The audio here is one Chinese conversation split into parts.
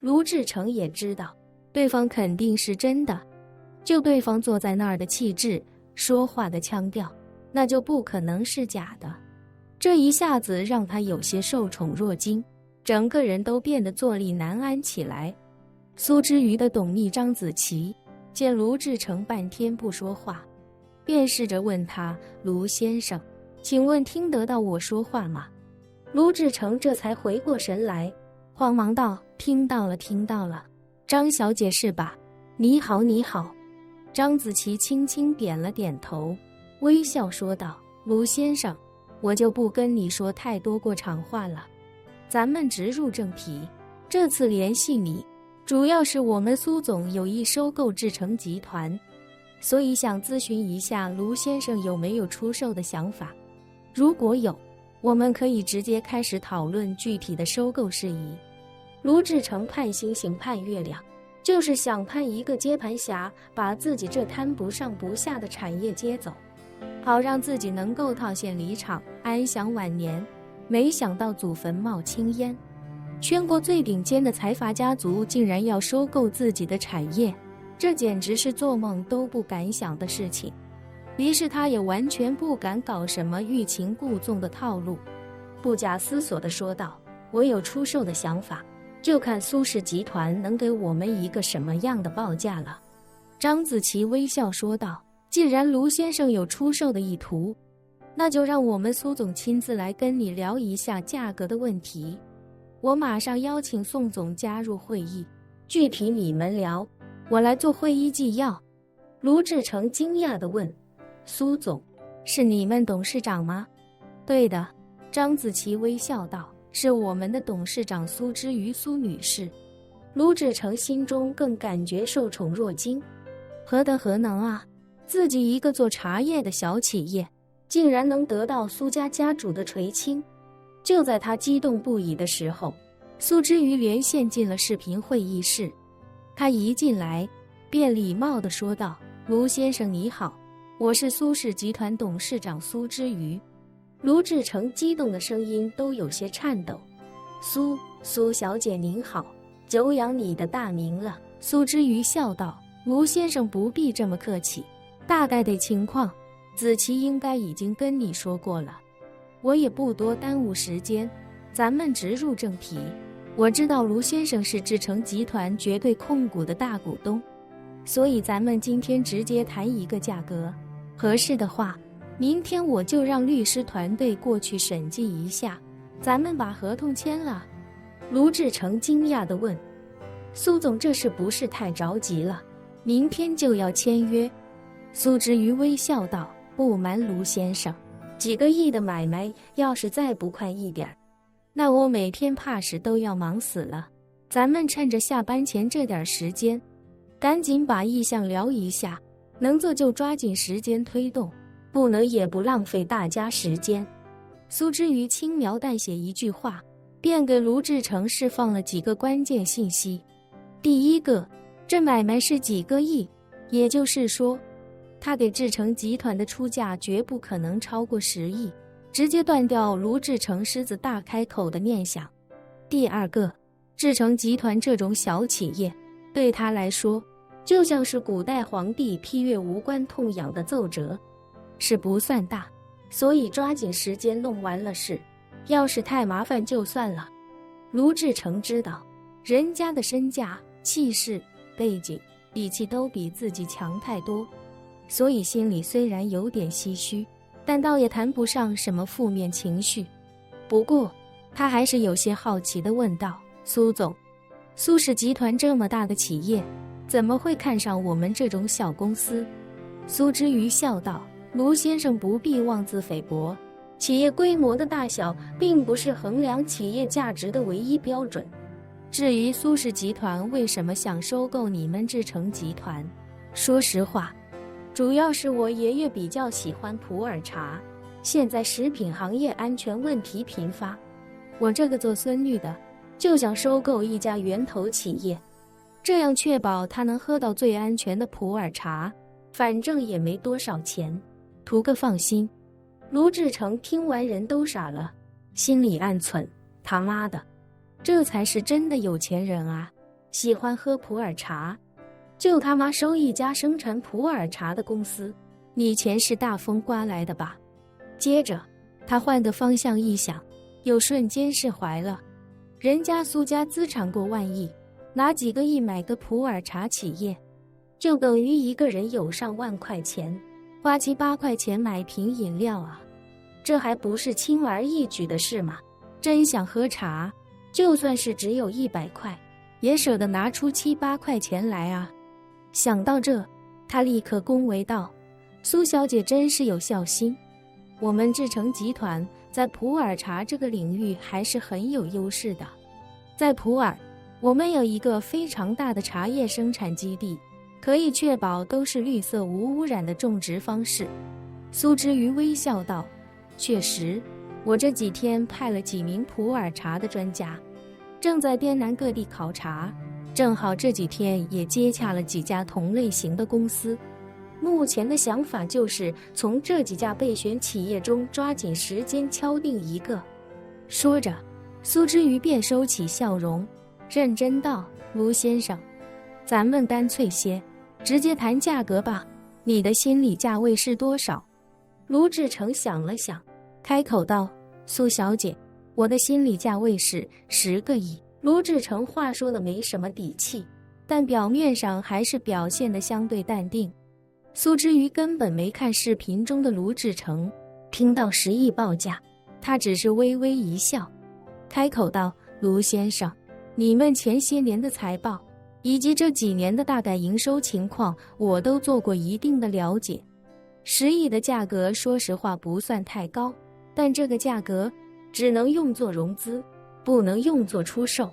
卢志成也知道，对方肯定是真的，就对方坐在那儿的气质，说话的腔调，那就不可能是假的。这一下子让他有些受宠若惊，整个人都变得坐立难安起来。苏之瑜的董秘张子琪见卢志成半天不说话，便试着问他：“卢先生，请问听得到我说话吗？”卢志成这才回过神来，慌忙道：“听到了，听到了。张小姐是吧？你好，你好。”张子琪轻轻点了点头，微笑说道：“卢先生，我就不跟你说太多过场话了，咱们直入正题。这次联系你，主要是我们苏总有意收购志诚集团，所以想咨询一下卢先生有没有出售的想法。如果有，我们可以直接开始讨论具体的收购事宜。”卢志成盼星星盼月亮，就是想盼一个接盘侠把自己这摊不上不下的产业接走，好让自己能够套现离场，安享晚年。没想到祖坟冒青烟，全国最顶尖的财阀家族竟然要收购自己的产业，这简直是做梦都不敢想的事情。于是他也完全不敢搞什么欲擒故纵的套路，不假思索地说道：“我有出售的想法，就看苏氏集团能给我们一个什么样的报价了。”张子琪微笑说道：“既然卢先生有出售的意图，那就让我们苏总亲自来跟你聊一下价格的问题。我马上邀请宋总加入会议，具体你们聊，我来做会议纪要。”卢志成惊讶地问：“苏总，是你们董事长吗？”“对的。”张子琪微笑道：“是我们的董事长苏之瑜苏女士。”卢志成心中更感觉受宠若惊，何德何能啊！自己一个做茶叶的小企业，竟然能得到苏家家主的垂青。就在他激动不已的时候，苏之瑜连线进了视频会议室。他一进来便礼貌地说道：“卢先生你好，我是苏氏集团董事长苏之瑜。”卢志成激动的声音都有些颤抖：“苏小姐您好，久仰你的大名了。”苏之瑜笑道：“卢先生不必这么客气，大概的情况子琪应该已经跟你说过了，我也不多耽误时间，咱们直入正题。我知道卢先生是志诚集团绝对控股的大股东，所以咱们今天直接谈一个价格，合适的话，明天我就让律师团队过去审计一下，咱们把合同签了。”卢志成惊讶地问：“苏总这是不是太着急了？明天就要签约？”苏之瑜微笑道：“不瞒卢先生，几个亿的买卖要是再不快一点，那我每天怕是都要忙死了。咱们趁着下班前这点时间，赶紧把意向聊一下，能做就抓紧时间推动，不能也不浪费大家时间。”苏之瑜轻描淡写一句话，便给卢志成释放了几个关键信息。第一个，这买卖是几个亿，也就是说，他给志诚集团的出价绝不可能超过10亿，直接断掉卢志成狮子大开口的念想。第二个，志诚集团这种小企业，对他来说，就像是古代皇帝批阅无关痛痒的奏折，是不算大，所以抓紧时间弄完了事，要是太麻烦就算了。卢志成知道，人家的身价、气势、背景、底气都比自己强太多，所以心里虽然有点唏嘘，但倒也谈不上什么负面情绪。不过他还是有些好奇地问道：“苏总，苏氏集团这么大的企业，怎么会看上我们这种小公司？”苏之瑜笑道：“卢先生不必妄自菲薄，企业规模的大小并不是衡量企业价值的唯一标准。至于苏氏集团为什么想收购你们志诚集团，说实话，主要是我爷爷比较喜欢普洱茶，现在食品行业安全问题频发，我这个做孙女的就想收购一家源头企业，这样确保他能喝到最安全的普洱茶，反正也没多少钱，图个放心。”卢志成听完人都傻了，心里暗忖：他妈的，这才是真的有钱人啊！喜欢喝普洱茶，就他妈收一家生产普洱茶的公司，你钱是大风刮来的吧？接着他换个方向一想，又瞬间释怀了。人家苏家资产过万亿，拿几个亿买个普洱茶企业，就等于一个人有上万块钱，花7、8块钱买瓶饮料啊，这还不是轻而易举的事吗？真想喝茶，就算是只有100块，也舍得拿出7、8块钱来啊。想到这，他立刻恭维道：苏小姐真是有孝心，我们志诚集团在普洱茶这个领域还是很有优势的。在普洱，我们有一个非常大的茶叶生产基地，可以确保都是绿色无污染的种植方式。苏之瑜微笑道：确实，我这几天派了几名普洱茶的专家，正在滇南各地考察，正好这几天也接洽了几家同类型的公司。目前的想法就是从这几家备选企业中抓紧时间敲定一个。说着，苏之瑜便收起笑容，认真道：卢先生，咱们干脆些，直接谈价格吧，你的心理价位是多少？卢志成想了想，开口道：苏小姐，我的心理价位是10个亿。卢志成话说的没什么底气，但表面上还是表现得相对淡定。苏之瑜根本没看视频中的卢志成，听到10亿报价，他只是微微一笑，开口道：卢先生，你们前些年的财报以及这几年的大概营收情况，我都做过一定的了解。10亿的价格说实话不算太高，但这个价格只能用作融资，不能用作出售。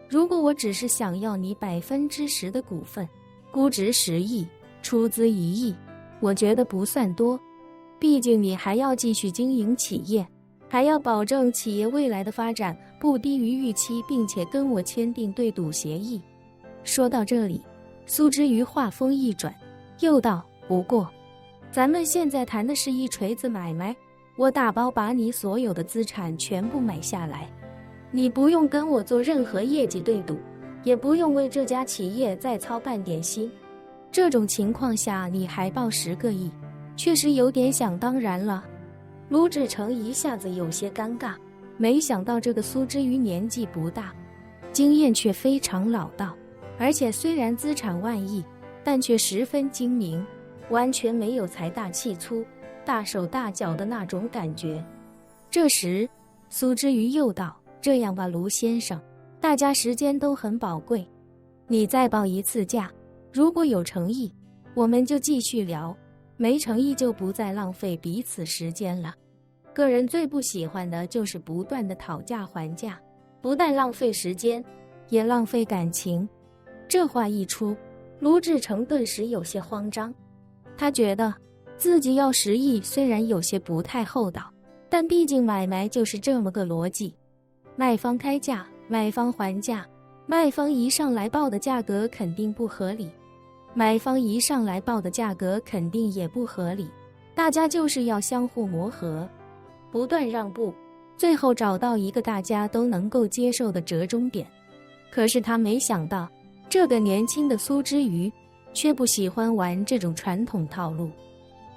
如果我只是想要你10%的股份，估值10亿，出资1亿，我觉得不算多。毕竟你还要继续经营企业，还要保证企业未来的发展不低于预期，并且跟我签订对赌协议。说到这里，苏之瑜话锋一转，又道：不过咱们现在谈的是一锤子买卖，我打包把你所有的资产全部买下来，你不用跟我做任何业绩对赌，也不用为这家企业再操半点心。这种情况下你还报10个亿，确实有点想当然了。卢志成一下子有些尴尬，没想到这个苏之瑜年纪不大，经验却非常老道，而且虽然资产万亿，但却十分精明，完全没有财大气粗、大手大脚的那种感觉。这时苏之瑜又道：这样吧，卢先生，大家时间都很宝贵，你再报一次价，如果有诚意，我们就继续聊，没诚意就不再浪费彼此时间了。个人最不喜欢的就是不断的讨价还价，不但浪费时间，也浪费感情。这话一出，卢志成顿时有些慌张。他觉得自己要10亿虽然有些不太厚道，但毕竟买卖就是这么个逻辑，卖方开价，买方还价，卖方一上来报的价格肯定不合理，买方一上来报的价格肯定也不合理，大家就是要相互磨合，不断让步，最后找到一个大家都能够接受的折中点。可是他没想到，这个年轻的苏之瑜却不喜欢玩这种传统套路。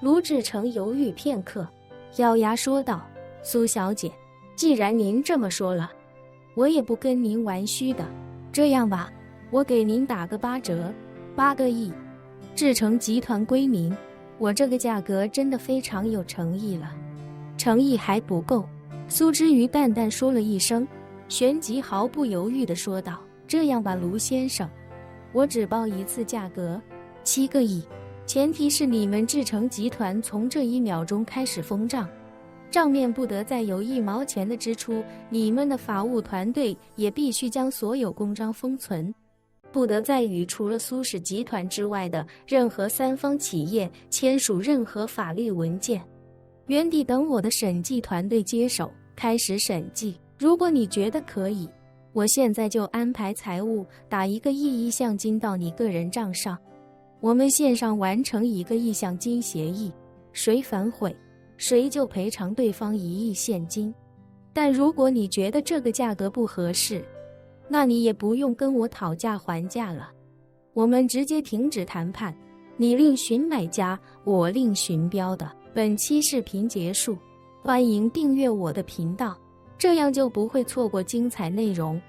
卢志成犹豫片刻，咬牙说道：苏小姐，既然您这么说了，我也不跟您玩虚的。这样吧，我给您打个8折，8个亿，志诚集团归您。我这个价格真的非常有诚意了。诚意还不够，苏之瑜淡淡说了一声，旋即毫不犹豫地说道：这样吧，卢先生，我只报一次价格，7个亿，前提是你们志诚集团从这1秒钟开始封账，账面不得再有1毛钱的支出，你们的法务团队也必须将所有公章封存，不得再与除了苏氏集团之外的任何3方企业签署任何法律文件。原地等我的审计团队接手，开始审计。如果你觉得可以，我现在就安排财务打1个亿意向金到你个人账上，我们线上完成1个意向金协议，谁反悔，谁就赔偿对方1亿现金。但如果你觉得这个价格不合适，那你也不用跟我讨价还价了，我们直接停止谈判，你另寻买家，我另寻标的。本期视频结束，欢迎订阅我的频道，这样就不会错过精彩内容。